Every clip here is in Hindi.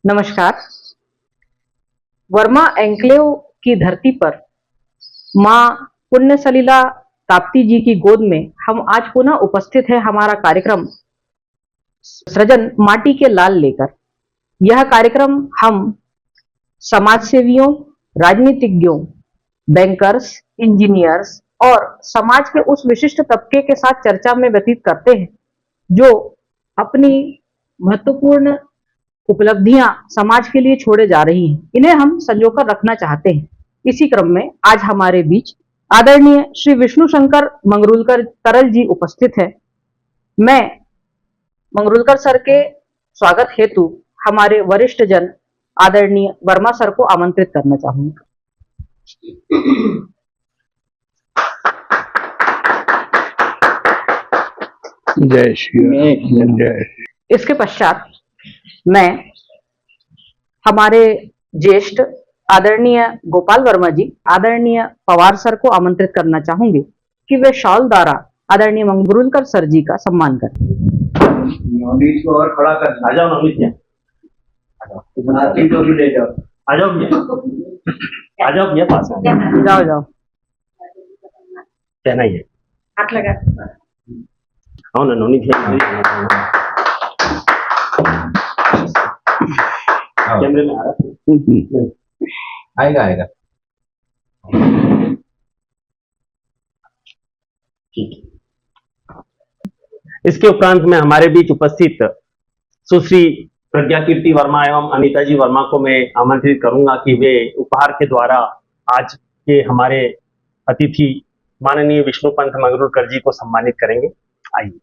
नमस्कार। वर्मा एन्क्लेव की धरती पर माँ पुण्य सलिला ताप्ती जी की गोद में हम आज पुनः उपस्थित है हमारा कार्यक्रम सृजन माटी के लाल लेकर। यह कार्यक्रम हम समाज सेवियों, राजनीतिज्ञों, बैंकर्स, इंजीनियर्स और समाज के उस विशिष्ट तबके के साथ चर्चा में व्यतीत करते हैं जो अपनी महत्वपूर्ण उपलब्धियां समाज के लिए छोड़े जा रही हैं। इन्हें हम संजोकर रखना चाहते हैं। इसी क्रम में आज हमारे बीच आदरणीय श्री विष्णु शंकर मंगरूलकर तरल जी उपस्थित है। मैं मंगरूलकर सर के स्वागत हेतु हमारे वरिष्ठ जन आदरणीय वर्मा सर को आमंत्रित करना चाहूंगा। जय श्री राम। जय। इसके पश्चात मैं हमारे ज्येष्ठ आदरणीय गोपाल वर्मा जी, आदरणीय पवार सर को आमंत्रित करना चाहूंगी कि वे शॉल द्वारा आदरणीय मंगरूलकर सर जी का सम्मान करें। नवनीत को और खड़ा कर। आ जाओ नवनीत जी, आरती को भी ले जाओ। आ जाओ भैया, आ जाओ भैया पास। जाओ जाओ, कहना ही है, हाथ लगा। आओ ना नवनीत जी। कैमरे में आ रहा आएगा आएगा। ठीक है। इसके उपरांत में हमारे बीच उपस्थित सुश्री प्रज्ञा कीर्ति वर्मा एवं अनीता जी वर्मा को मैं आमंत्रित करूंगा कि वे उपहार के द्वारा आज के हमारे अतिथि माननीय विष्णु पंत मंगरूलकर जी को सम्मानित करेंगे। आइए।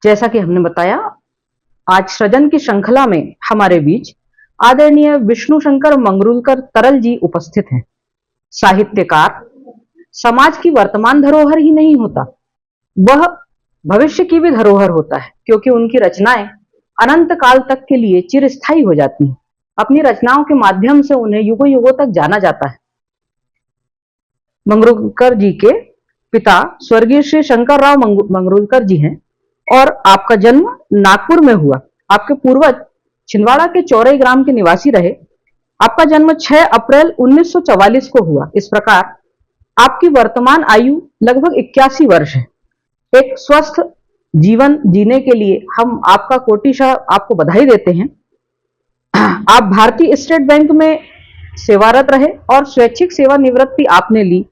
जैसा कि हमने बताया, आज सृजन की श्रृंखला में हमारे बीच आदरणीय विष्णु शंकर मंगरूलकर तरल जी उपस्थित हैं। साहित्यकार समाज की वर्तमान धरोहर ही नहीं होता, वह भविष्य की भी धरोहर होता है, क्योंकि उनकी रचनाएं अनंत काल तक के लिए चिरस्थायी हो जाती हैं। अपनी रचनाओं के माध्यम से उन्हें युगों युगों तक जाना जाता है। मंगरूलकर जी के पिता स्वर्गीय श्री शंकर राव मंगरूलकर जी हैं और आपका जन्म नागपुर में हुआ। आपके पूर्वज छिंदवाड़ा के चौरई ग्राम के निवासी रहे। आपका जन्म 6 अप्रैल 1944 को हुआ। इस प्रकार आपकी वर्तमान आयु लगभग 81 वर्ष है। एक स्वस्थ जीवन जीने के लिए हम आपका कोटिशः आपको बधाई देते हैं। आप भारतीय स्टेट बैंक में सेवारत रहे और स्वैच्छिक सेवानिवृत्ति आपने ली,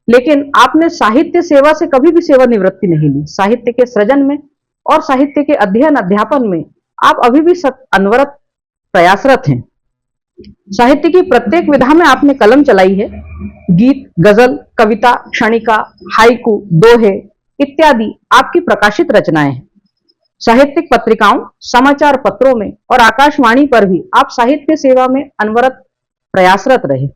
लेकिन आपने साहित्य सेवा से कभी भी सेवानिवृत्ति नहीं ली। साहित्य के सृजन में और साहित्य के अध्ययन अध्यापन में आप अभी भी अनवरत प्रयासरत हैं। साहित्य की प्रत्येक विधा में आपने कलम चलाई है। गीत, गजल, कविता, क्षणिका, हाइकू, दोहे इत्यादि आपकी प्रकाशित रचनाएं हैं। साहित्यिक पत्रिकाओं, समाचार पत्रों में और आकाशवाणी पर भी आप साहित्य सेवा में अनवरत प्रयासरत रहे।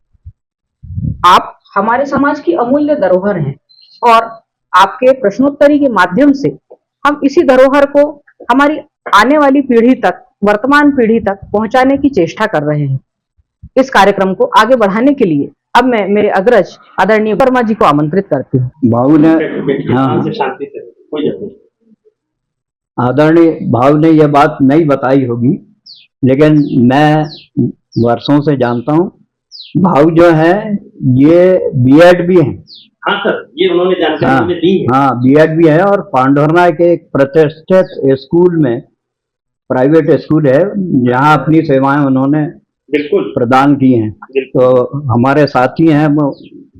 आप हमारे समाज की अमूल्य धरोहर हैं और आपके प्रश्नोत्तरी के माध्यम से हम इसी धरोहर को हमारी आने वाली पीढ़ी तक, वर्तमान पीढ़ी तक पहुंचाने की चेष्टा कर रहे हैं। इस कार्यक्रम को आगे बढ़ाने के लिए अब मैं मेरे अग्रज आदरणीय वर्मा जी को आमंत्रित करती हूँ। भाव ने आदरणीय भाव ने यह बात नहीं बताई होगी, लेकिन मैं वर्षों से जानता हूँ। भाव जो है ये बीएड भी है। हाँ सर, ये उन्होंने जानकारी में दी है। हाँ, बीएड भी है और पांडुरना के एक प्रतिष्ठित स्कूल में, प्राइवेट स्कूल है, जहाँ अपनी सेवाएं उन्होंने बिल्कुल प्रदान की हैं। तो हमारे साथी हैं, वो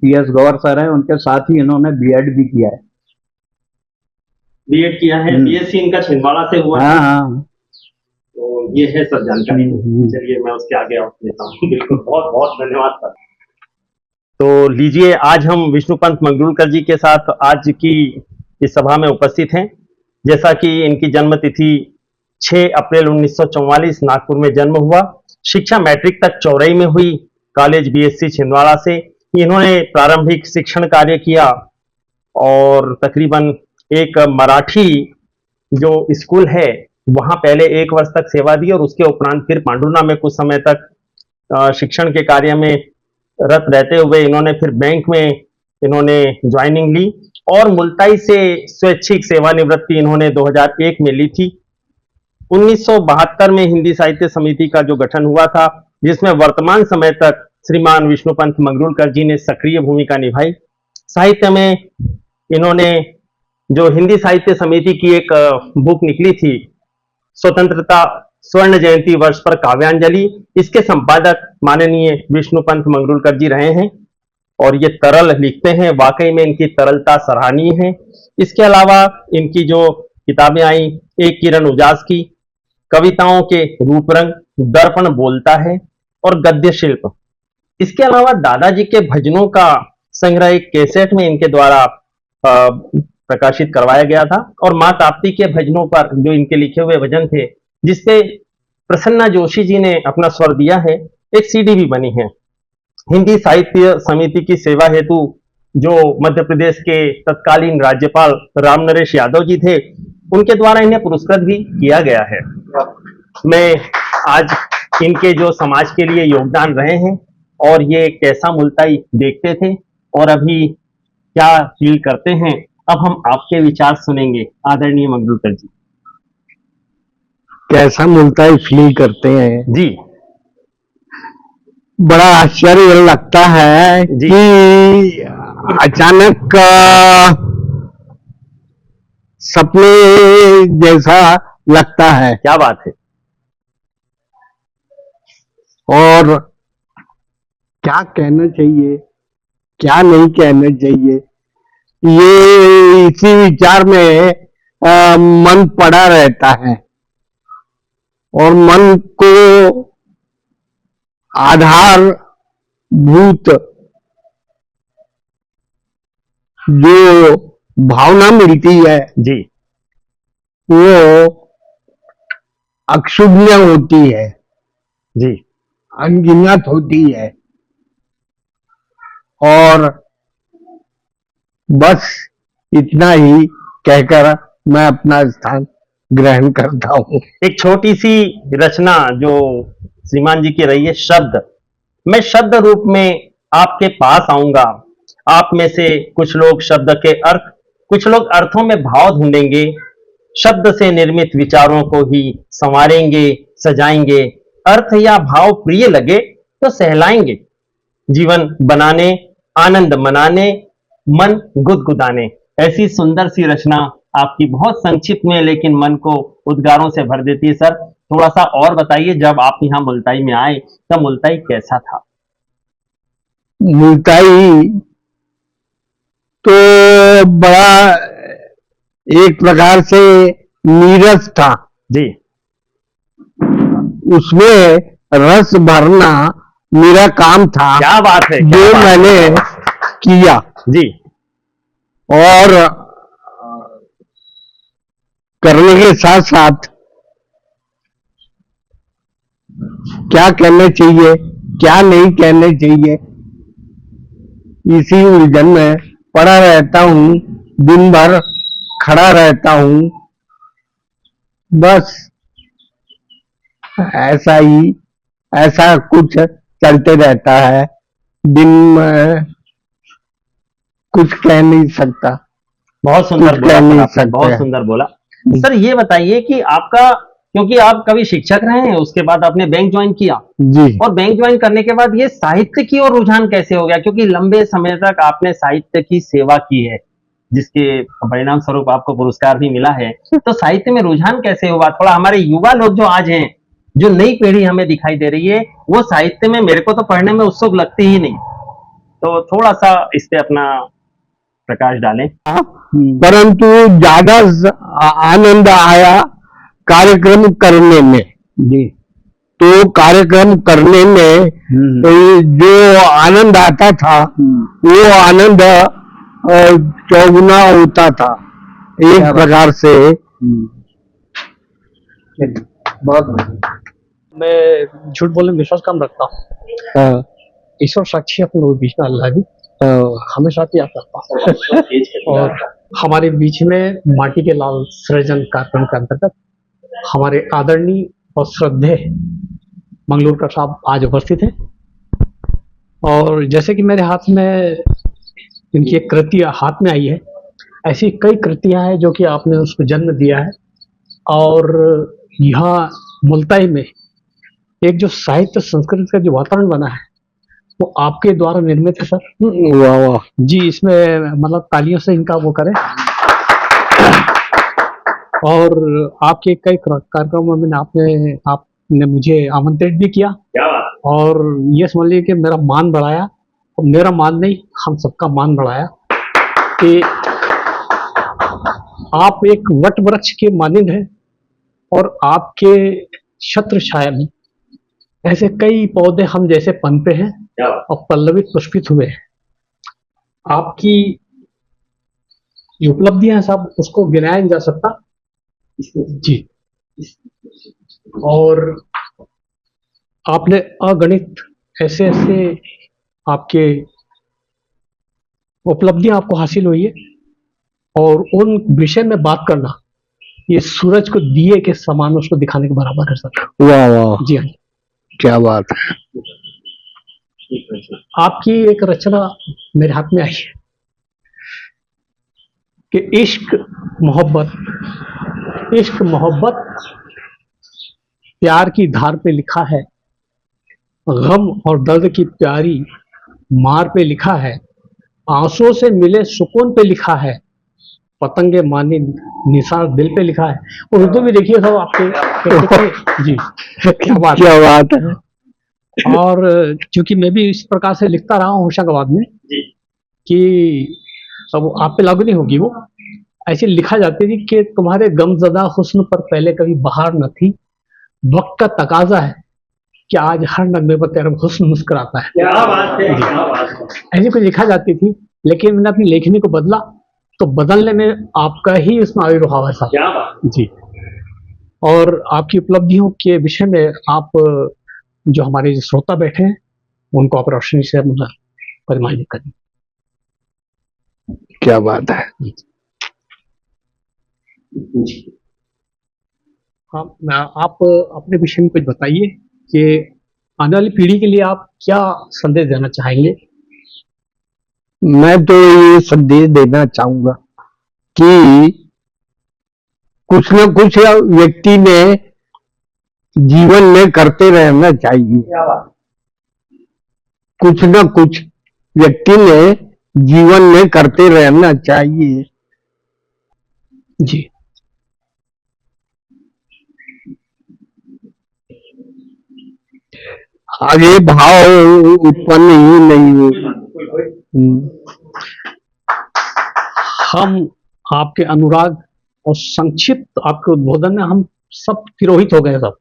पीएस गौर सर हैं, उनके साथ ही इन्होंने बीएड भी किया है। बीएड किया है, बीएससी इनका छिंदवाड़ा से हुआ। हाँ हाँ, तो ये है सर जानकारी। चलिए मैं उसके आगे आप लेता हूँ। बिल्कुल, बहुत बहुत धन्यवाद सर। तो लीजिए, आज हम विष्णु पंत मंगरूलकर जी के साथ आज की इस सभा में उपस्थित हैं। जैसा कि इनकी जन्म तिथि 6 अप्रैल 1944 नागपुर में जन्म हुआ। शिक्षा मैट्रिक तक चौरई में हुई। कॉलेज बीएससी छिंदवाड़ा से इन्होंने प्रारंभिक शिक्षण कार्य किया और तकरीबन एक मराठी जो स्कूल है वहां पहले 1 वर्ष तक सेवा दी और उसके उपरांत फिर पांडुर्ना में कुछ समय तक शिक्षण के कार्य में रत रहते हुए इन्होंने फिर बैंक में इन्होंने ज्वाइनिंग ली और मुल्ताई से स्वैच्छिक सेवानिवृत्ति इन्होंने 2001 में ली थी। 1972 में हिंदी साहित्य समिति का जो गठन हुआ था, जिसमें वर्तमान समय तक श्रीमान विष्णुपंत मंगरूलकर जी ने सक्रिय भूमिका निभाई। साहित्य में इन्होंने जो हिंदी साहित्य समिति की एक बुक निकली थी, स्वतंत्रता स्वर्ण जयंती वर्ष पर काव्यांजलि, इसके संपादक माननीय विष्णुपंत मंगरूलकर जी रहे हैं और ये तरल लिखते हैं, वाकई में इनकी तरलता सराहनीय है। इसके अलावा इनकी जो किताबें आई, एक किरण उजास की, कविताओं के रूपरंग, दर्पण बोलता है और गद्य शिल्प। इसके अलावा दादाजी के भजनों का संग्रह एक कैसेट में इनके द्वारा प्रकाशित करवाया गया था और माँ ताप्ती के भजनों पर जो इनके लिखे हुए भजन थे, जिसपे प्रसन्ना जोशी जी ने अपना स्वर दिया है, एक सीडी भी बनी है। हिंदी साहित्य समिति की सेवा हेतु जो मध्य प्रदेश के तत्कालीन राज्यपाल रामनरेश यादव जी थे, उनके द्वारा इन्हें पुरस्कृत भी किया गया है। मैं आज इनके जो समाज के लिए योगदान रहे हैं और ये कैसा मुल्ताई देखते थे और अभी क्या फील करते हैं, अब हम आपके विचार सुनेंगे आदरणीय मंगरूलकर जी। कैसा मुल्ताई फील करते हैं जी, बड़ा आश्चर्य लगता है जी। कि अचानक सपने जैसा लगता है क्या बात है। और क्या कहना चाहिए, क्या नहीं कहना चाहिए, ये इसी विचार में मन पड़ा रहता है और मन को आधारभूत जो भावना मिलती है जी, वो अक्षुण्य होती है, जी, अनगिनत होती है। और बस इतना ही कहकर मैं अपना स्थान ग्रहण करता हूँ। एक छोटी सी रचना जो श्रीमान जी की रही है, शब्द। मैं शब्द रूप में आपके पास आऊंगा। आप में से कुछ लोग शब्द के अर्थ, कुछ लोग अर्थों में भाव ढूंढेंगे। शब्द से निर्मित विचारों को ही संवारेंगे, सजाएंगे। अर्थ या भाव प्रिय लगे तो सहलाएंगे। जीवन बनाने, आनंद मनाने, मन गुदगुदाने। ऐसी सुंदर सी रचना आपकी, बहुत संक्षिप्त में लेकिन मन को उद्गारों से भर देती है। सर, थोड़ा सा और बताइए, जब आप यहाँ मुल्ताई में आए तब मुल्ताई कैसा था? मुल्ताई तो बड़ा एक प्रकार से नीरस था जी, उसमें रस भरना मेरा काम था। क्या बात है, जो क्या बात है। मैंने किया जी, और करने के साथ साथ क्या कहना चाहिए, क्या नहीं कहना चाहिए, इसी उलझन में पड़ा रहता हूँ। दिन भर खड़ा रहता हूँ, बस ऐसा ही, ऐसा कुछ चलते रहता है। दिन में कुछ कह नहीं सकता। बहुत सुंदर कुछ बोला कह नहीं सर आपने, सकते बहुत हैं। सुंदर बोला। सर, ये बताइए कि आपका, क्योंकि आप कभी शिक्षक रहे हैं, उसके बाद आपने बैंक ज्वाइन किया जी, और बैंक ज्वाइन करने के बाद ये साहित्य की ओर रुझान कैसे हो गया? क्योंकि लंबे समय तक आपने साहित्य की सेवा की है, जिसके परिणाम स्वरूप आपको पुरस्कार भी मिला है। तो साहित्य में रुझान कैसे हुआ? थोड़ा हमारे युवा लोग जो आज हैं, जो नई पीढ़ी हमें दिखाई दे रही है, वो साहित्य में मेरे को तो पढ़ने में उत्सुक लगती ही नहीं, तो थोड़ा सा इस पे अपना प्रकाश डालें। परंतु ज्यादा आनंद आया कार्यक्रम करने में। जी। तो कार्यक्रम करने में जो आनंद आता था, वो आनंद चौगुना होता था एक प्रकार से। बहुत मैं झूठ बोलने में विश्वास कम रखता हूँ। ईश्वर साक्षी अपने बीच में अल्लाह भी हमेशा याद करता हूँ। और हमारे बीच में माटी के लाल सृजन कार्यक्रम के अंतर्गत हमारे आदरणीय और श्रद्धेय मंगलूरकर साहब आज उपस्थित हैं। और जैसे कि मेरे हाथ में इनकी एक कृति हाथ में आई है, ऐसी कई कृतियां हैं जो कि आपने उसको जन्म दिया है। और यहाँ मुल्ताई में एक जो साहित्य संस्कृत का जो वातावरण बना है वो आपके द्वारा निर्मित है सर। वाह वाह। जी, इसमें मतलब तालियों से इनका वो करें। और आपके कई कार्यक्रमों में आपने मुझे आमंत्रित भी किया क्या बात। और ये समझ लीजिए कि मेरा मान बढ़ाया, और मेरा मान नहीं, हम सबका मान बढ़ाया कि आप एक वट वृक्ष के मानिंद हैं और आपके छत्र छाया में ऐसे कई पौधे हम जैसे पनपे हैं क्या बात। और पल्लवित पुष्पित हुए हैं। आपकी जो उपलब्धियां हैं सब उसको गिनाया नहीं जा सकता जी। और आपने अगणित ऐसे ऐसे आपके उपलब्धियां आपको हासिल हुई है, और उन विषय में बात करना ये सूरज को दिए के समान उसको दिखाने के बराबर है सर। वाह वाह, जी हाँ। क्या बात है। आपकी एक रचना मेरे हाथ में आई है कि इश्क मोहब्बत प्यार की धार पे लिखा है, गम और दर्द की प्यारी मार पे लिखा है, आंसुओं से मिले सुकून पे लिखा है, पतंगे मानी निसार दिल पे लिखा है। उर्दू भी देखिए सब आपके जी। क्या बात है। और क्योंकि मैं भी इस प्रकार से लिखता रहा हूँ होशंगाबाद में कि अब आप पे लागू नहीं होगी, वो ऐसे लिखा जाती थी कि तुम्हारे गमज़दा हुस्न पर पहले कभी बहार न थी, वक्त का तकाजा है कि आज हर नगमे पर तेरा हुस्न मुस्कुराता है। क्या बात है, क्या बात है। ऐसी कुछ लिखा जाती थी, लेकिन मैंने अपनी लेखनी को बदला, तो बदलने में आपका ही इसमें आविर्भाव है साहब। क्या बात जी। और आपकी उपलब्धियों के विषय में आप जो हमारे जो श्रोता बैठे हैं उनको आप रोशनी से परिमार्जित करें। क्या बात है। आप अपने विषय में कुछ बताइए कि आने वाली पीढ़ी के लिए आप क्या संदेश देना चाहेंगे? मैं तो ये संदेश देना चाहूंगा कि कुछ न कुछ व्यक्ति ने जीवन में करते रहना चाहिए। कुछ न कुछ व्यक्ति ने जीवन में करते रहना चाहिए। जी। आगे भाव उत्पन्न ही नहीं हो। हम आपके अनुराग और संक्षिप्त आपके उद्बोधन में हम सब तिरोहित हो गए सब।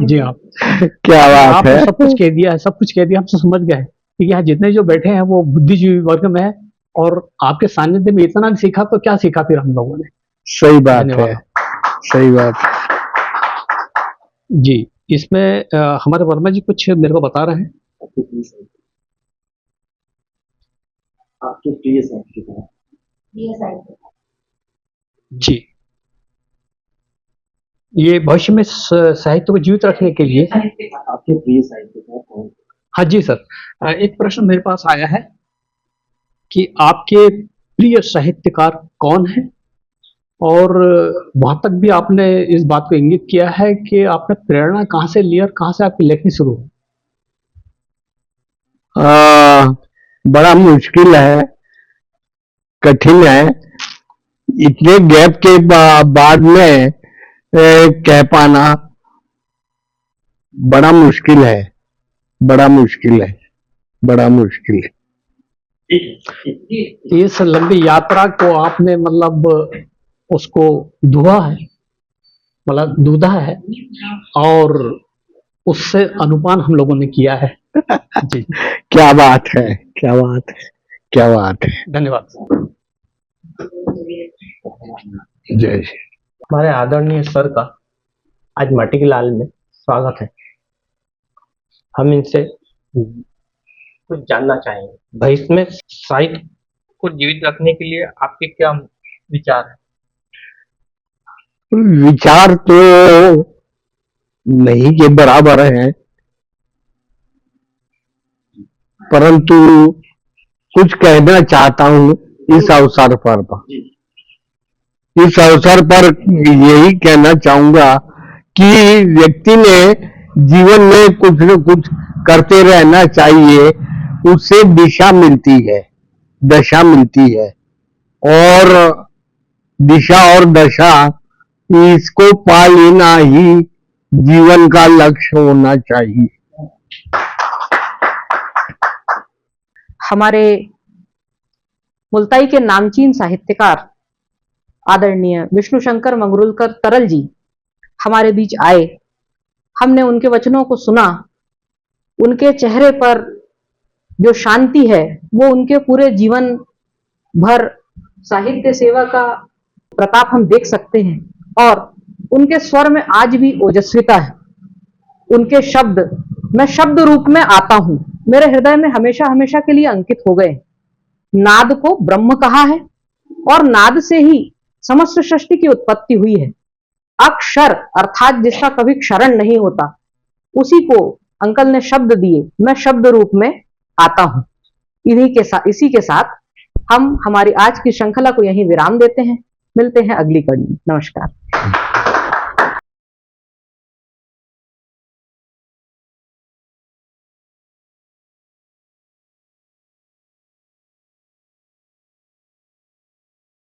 जी आप क्या बात आपने है। सब कुछ कह दिया है, सब कुछ कह दिया, हम तो समझ गए कि यहाँ जितने जो बैठे हैं वो बुद्धिजीवी वर्ग में है, और आपके सानिध्य में इतना सीखा तो क्या सीखा फिर हम लोगों ने। सही बात है, सही बात है जी। इसमें हमारे वर्मा जी कुछ मेरे को बता रहे हैं। आपके प्रिय साहित्यकार जी, ये भविष्य में साहित्य को जीवित रखने के लिए आपके प्रिय साहित्यकार कौन? हाँ जी सर, एक प्रश्न मेरे पास आया है कि आपके प्रिय साहित्यकार कौन है, और वहां तक भी आपने इस बात को इंगित किया है कि आपने प्रेरणा कहाँ से ली और कहाँ से आपकी लेखनी शुरू हुई? बड़ा मुश्किल है, कठिन है। इतने गैप के बाद में कह पाना बड़ा मुश्किल है, बड़ा मुश्किल है, बड़ा मुश्किल है। इस लंबी यात्रा को आपने मतलब उसको धुआ है, मतलब दूधा है, और उससे अनुपान हम लोगों ने किया है। जी। क्या बात है, क्या बात है, क्या बात है। धन्यवाद। जय श्री। हमारे आदरणीय सर का आज माटी के लाल में स्वागत है। हम इनसे कुछ जानना चाहेंगे। भविष्य में साहित्य को जीवित रखने के लिए आपके क्या विचार है? विचार तो नहीं के बराबर है, परंतु कुछ कहना चाहता हूं इस अवसर पर। इस अवसर पर यही कहना चाहूंगा कि व्यक्ति ने जीवन में कुछ न कुछ करते रहना चाहिए, उससे दिशा मिलती है, दशा मिलती है, और दिशा और दशा इसको पा लेना ही जीवन का लक्ष्य होना चाहिए। हमारे मुल्ताई के नामचीन साहित्यकार आदरणीय विष्णु शंकर मंगरूलकर तरल जी हमारे बीच आए। हमने उनके वचनों को सुना। उनके चेहरे पर जो शांति है वो उनके पूरे जीवन भर साहित्य सेवा का प्रताप हम देख सकते हैं, और उनके स्वर में आज भी ओजस्विता है। उनके शब्द मैं शब्द रूप में आता हूं, मेरे हृदय में हमेशा हमेशा के लिए अंकित हो गए। नाद को ब्रह्म कहा है और नाद से ही समस्त सृष्टि की उत्पत्ति हुई है। अक्षर अर्थात जिसका कभी क्षरण नहीं होता, उसी को अंकल ने शब्द दिए, मैं शब्द रूप में आता हूं। इसी के साथ हम हमारी आज की श्रृंखला को यहीं विराम देते हैं। मिलते हैं अगली कड़ी में। नमस्कार।